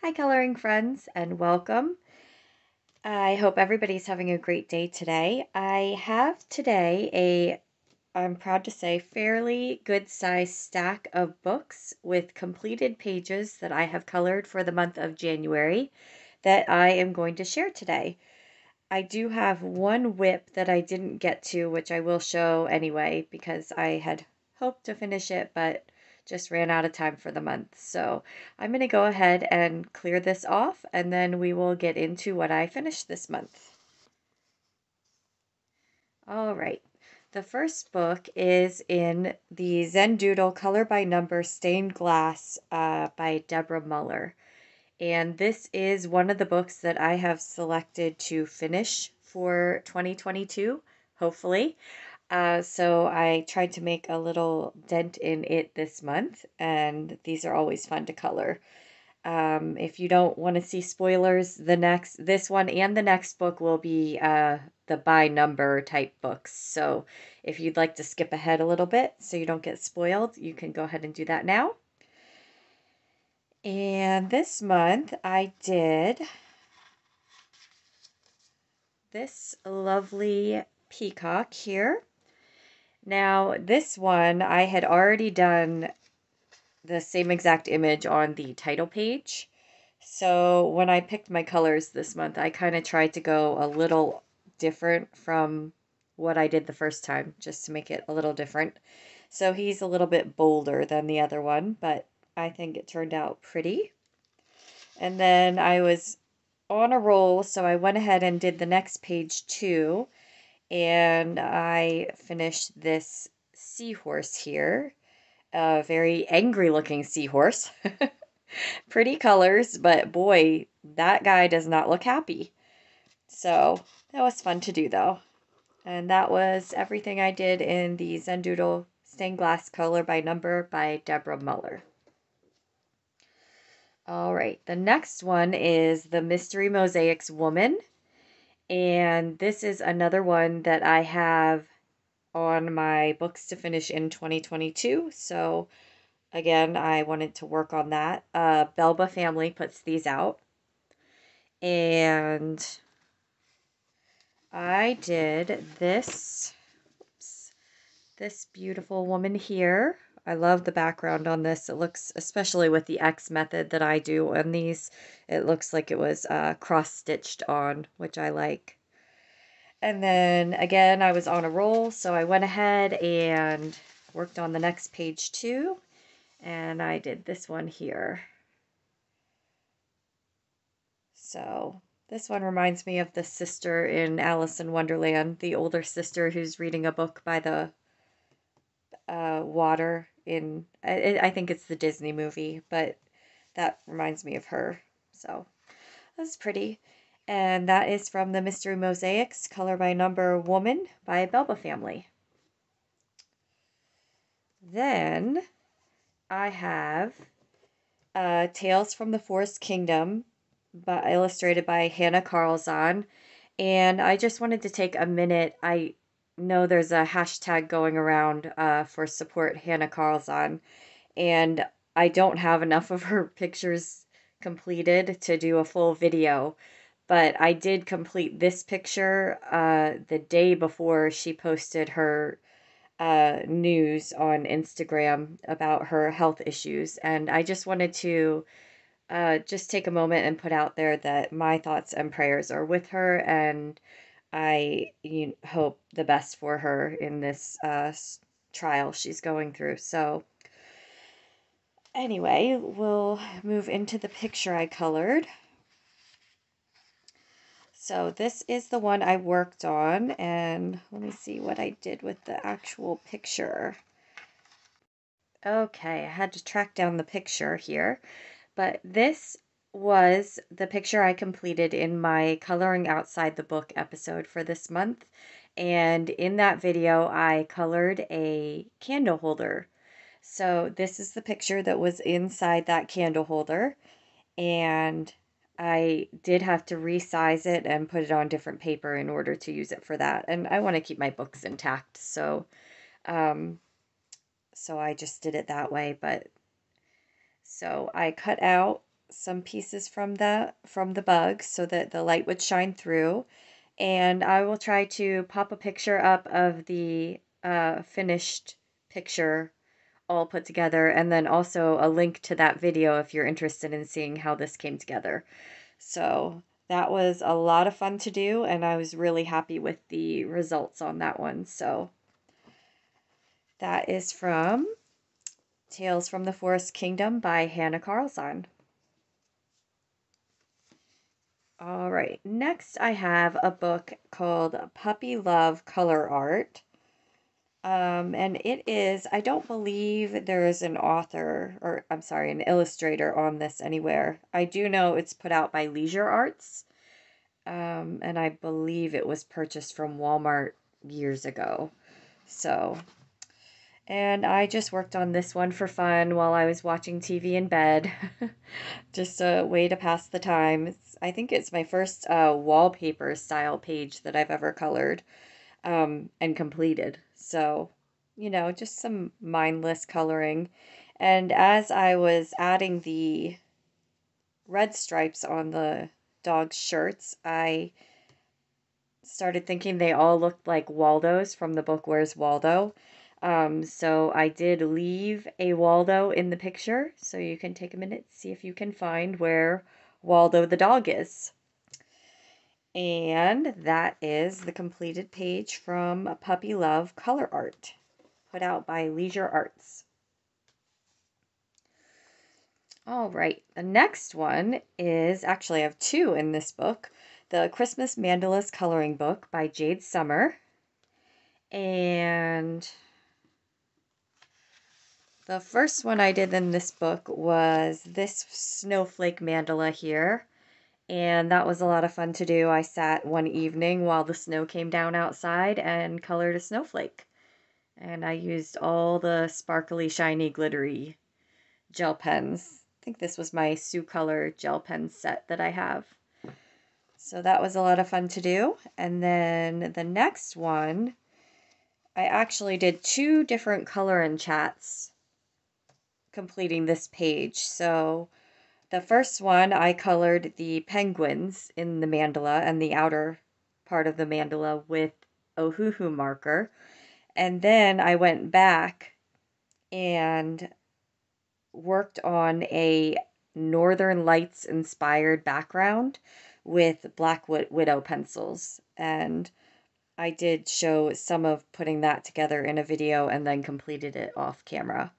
Hi, coloring friends, and welcome. I hope everybody's having a great day today. I have today I'm proud to say, fairly good sized stack of books with completed pages that I have colored for the month of January that I am going to share today. I do have one whip that I didn't get to, which I will show anyway because I had hoped to finish it, but just ran out of time for the month. So I'm going to go ahead and clear this off, and then we will get into what I finished this month. All right. The first book is in the Zen Doodle Color by Number Stained Glass by Deborah Muller. And this is one of the books that I have selected to finish for 2022, hopefully. So I tried to make a little dent in it this month, and these are always fun to color. If you don't want to see spoilers, this one and the next book will be the by number type books. So if you'd like to skip ahead a little bit so you don't get spoiled, you can go ahead and do that now. And this month I did this lovely peacock here. Now, this one I had already done the same exact image on the title page. So when I picked my colors this month, I kind of tried to go a little different from what I did the first time, just to make it a little different. So he's a little bit bolder than the other one, but I think it turned out pretty. And then I was on a roll, so I went ahead and did the next page too, and I finished this seahorse here, a very angry looking seahorse. Pretty colors, but boy, that guy does not look happy. So that was fun to do though. And that was everything I did in the Zen Doodle Stained Glass Color by Number by Deborah Muller. All right, the next one is the Mystery Mosaics Woman. And this is another one that I have on my books to finish in 2022. So again, I wanted to work on that. Belba Family puts these out. And I did this beautiful woman here. I love the background on this. It looks, especially with the X method that I do on these, it looks like it was cross-stitched on, which I like. And then again, I was on a roll, so I went ahead and worked on the next page too. And I did this one here. So this one reminds me of the sister in Alice in Wonderland, the older sister who's reading a book by the water in, I think it's the Disney movie, but that reminds me of her. So that's pretty. And that is from the Mystery Mosaics, Color by Number Woman by Belba Family. Then I have Tales from the Forest Kingdom, illustrated by Hannah Carlzon. And I just wanted to take a minute. I know there's a hashtag going around for support Hannah Carlzon, and I don't have enough of her pictures completed to do a full video. But I did complete this picture the day before she posted her news on Instagram about her health issues. And I just wanted to just take a moment and put out there that my thoughts and prayers are with her, and I hope the best for her in this trial she's going through. So anyway, we'll move into the picture I colored. So this is the one I worked on, and let me see what I did with the actual picture. Okay, I had to track down the picture here, but this was the picture I completed in my Coloring Outside the Book episode for this month. And in that video, I colored a candle holder. So this is the picture that was inside that candle holder. And I did have to resize it and put it on different paper in order to use it for that. And I want to keep my books intact, so I just did it that way. But so I cut out some pieces from the bug so that the light would shine through. And I will try to pop a picture up of the finished picture all put together, and then also a link to that video if you're interested in seeing how this came together. So that was a lot of fun to do, and I was really happy with the results on that one. So that is from Tales from the Forest Kingdom by Hannah Carlson. All right, next I have a book called Puppy Love Color Art. And it is, I don't believe there is an author, or I'm sorry, an illustrator on this anywhere. I do know it's put out by Leisure Arts, and I believe it was purchased from Walmart years ago. So, and I just worked on this one for fun while I was watching TV in bed. Just a way to pass the time. I think it's my first wallpaper style page that I've ever colored and completed. So, just some mindless coloring. And as I was adding the red stripes on the dog's shirts, I started thinking they all looked like Waldos from the book Where's Waldo? So I did leave a Waldo in the picture, so you can take a minute, see if you can find where Waldo the dog is. And that is the completed page from Puppy Love Color Art, put out by Leisure Arts. All right, the next one is, actually I have two in this book, the Christmas Mandalas Coloring Book by Jade Summer. And the first one I did in this book was this Snowflake Mandala here. And that was a lot of fun to do. I sat one evening while the snow came down outside and colored a snowflake. And I used all the sparkly, shiny, glittery gel pens. I think this was my Sue Color gel pen set that I have. So that was a lot of fun to do. And then the next one, I actually did two different color and chats completing this page. So the first one, I colored the penguins in the mandala and the outer part of the mandala with Ohuhu marker. And then I went back and worked on a Northern Lights inspired background with Black Widow pencils. And I did show some of putting that together in a video and then completed it off camera.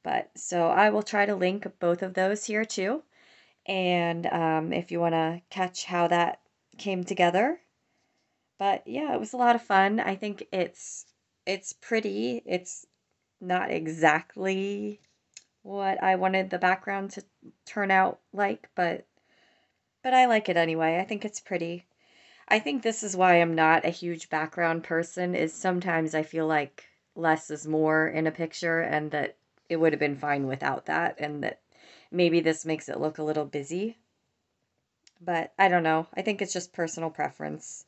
But so I will try to link both of those here too. And if you want to catch how that came together. But yeah, it was a lot of fun. I think it's pretty. It's not exactly what I wanted the background to turn out like, but I like it anyway. I think it's pretty. I think this is why I'm not a huge background person, is sometimes I feel like less is more in a picture, and that it would have been fine without that, and that maybe this makes it look a little busy. But I don't know. I think it's just personal preference.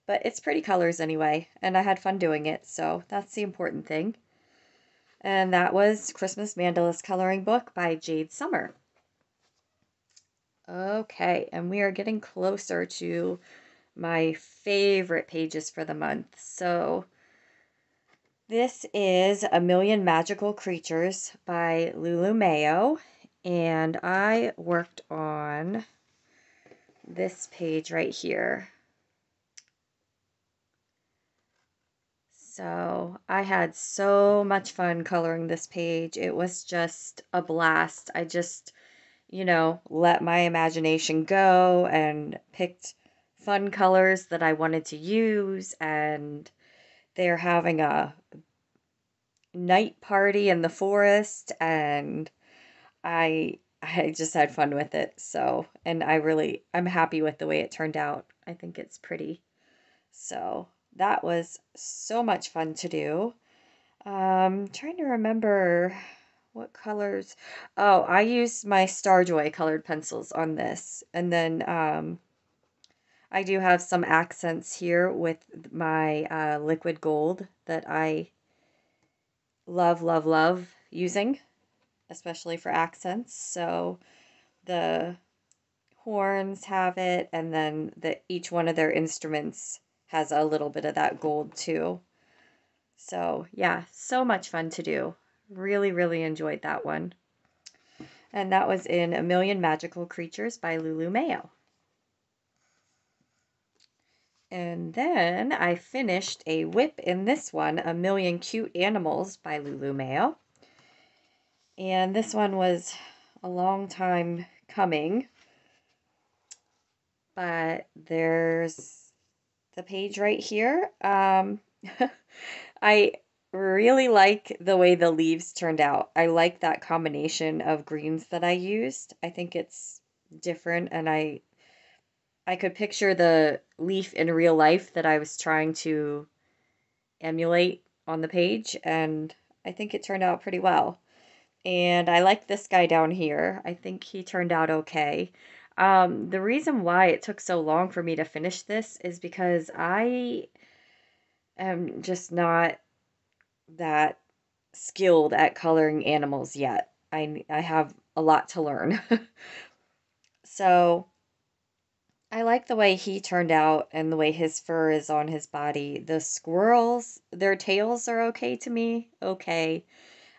But it's pretty colors anyway, and I had fun doing it, so that's the important thing. And that was Christmas Mandalas Coloring Book by Jade Summer. Okay, and we are getting closer to my favorite pages for the month. So this is A Million Magical Creatures by Lulu Mayo, and I worked on this page right here. So I had so much fun coloring this page. It was just a blast. I just, let my imagination go and picked fun colors that I wanted to use. And they're having a night party in the forest, and I just had fun with it. So, and I'm happy with the way it turned out. I think it's pretty. So that was so much fun to do. Trying to remember what colors. Oh, I used my Starjoy colored pencils on this. And then I do have some accents here with my liquid gold that I love, love, love using, especially for accents. So the horns have it, and then each one of their instruments has a little bit of that gold too. So yeah, so much fun to do. Really, really enjoyed that one. And that was in A Million Magical Creatures by Lulu Mayo. And then I finished a whip in this one, A Million Cute Animals by Lulu Mayo. And this one was a long time coming, but there's the page right here. I really like the way the leaves turned out. I like that combination of greens that I used. I think it's different, and I could picture the leaf in real life that I was trying to emulate on the page, and I think it turned out pretty well. And I like this guy down here. I think he turned out okay. The reason why it took so long for me to finish this is because I am just not that skilled at coloring animals yet. I have a lot to learn. So I like the way he turned out and the way his fur is on his body. The squirrels, their tails are okay to me. Okay.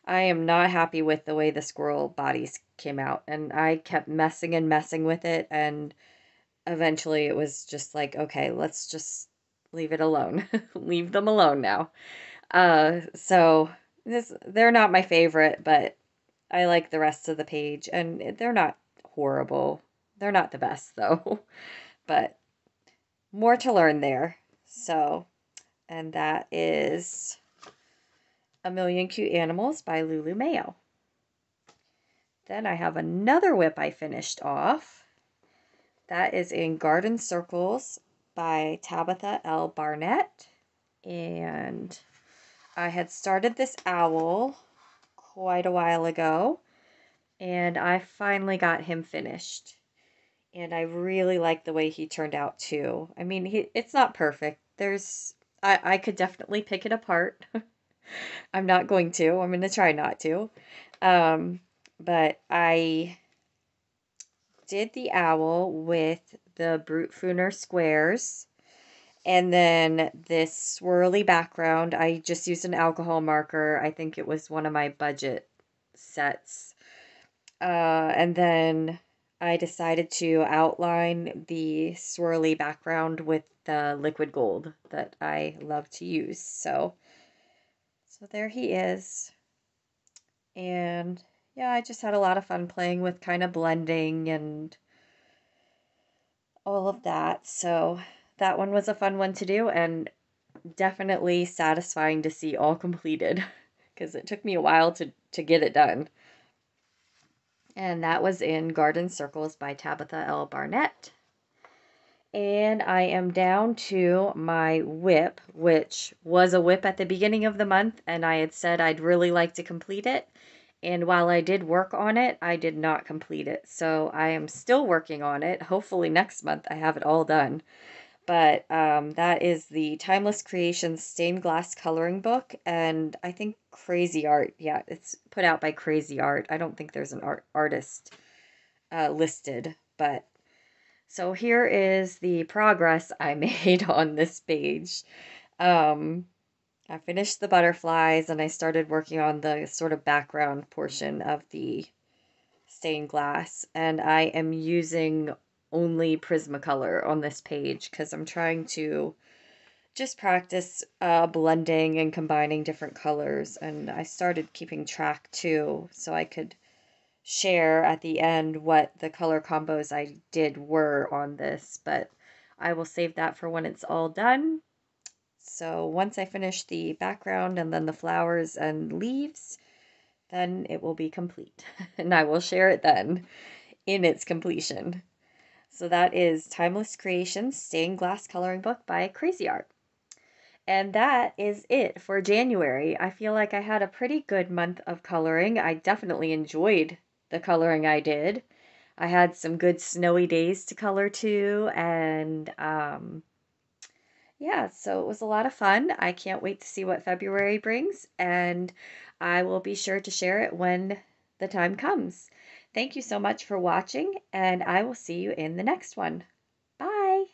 I am not happy with the way the squirrel bodies came out, and I kept messing and messing with it, and eventually it was just like, okay, let's just leave it alone. Leave them alone now. So they're not my favorite, but I like the rest of the page, and they're not horrible. They're not the best though, but more to learn there. So, and that is A Million Cute Animals by Lulu Mayo. Then I have another whip I finished off. That is in Garden Circles by Tabitha L. Barnett. And I had started this owl quite a while ago, and I finally got him finished. And I really like the way he turned out too. I mean, it's not perfect. I could definitely pick it apart. I'm not going to. I'm going to try not to. But I did the owl with the Brute Fooner squares, and then this swirly background. I just used an alcohol marker. I think it was one of my budget sets. And then I decided to outline the swirly background with the liquid gold that I love to use. So there he is. And yeah, I just had a lot of fun playing with kind of blending and all of that. So that one was a fun one to do, and definitely satisfying to see all completed because it took me a while to get it done. And that was in Garden Circles by Tabitha L. Barnett. And I am down to my whip, which was a whip at the beginning of the month, and I had said I'd really like to complete it. And while I did work on it, I did not complete it. So I am still working on it. Hopefully next month I have it all done. But that is the Timeless Creations Stained Glass Coloring Book. And I think Crazy Art, yeah, it's put out by Crazy Art. I don't think there's an artist listed. But so here is the progress I made on this page. I finished the butterflies, and I started working on the sort of background portion of the stained glass, and I am using only Prismacolor on this page because I'm trying to just practice blending and combining different colors, and I started keeping track too so I could share at the end what the color combos I did were on this, but I will save that for when it's all done. So once I finish the background and then the flowers and leaves, then it will be complete. And I will share it then in its completion. So that is Timeless Creations Stained Glass Coloring Book by Crazy Art. And that is it for January. I feel like I had a pretty good month of coloring. I definitely enjoyed the coloring I did. I had some good snowy days to color too, and yeah, so it was a lot of fun. I can't wait to see what February brings, and I will be sure to share it when the time comes. Thank you so much for watching, and I will see you in the next one. Bye!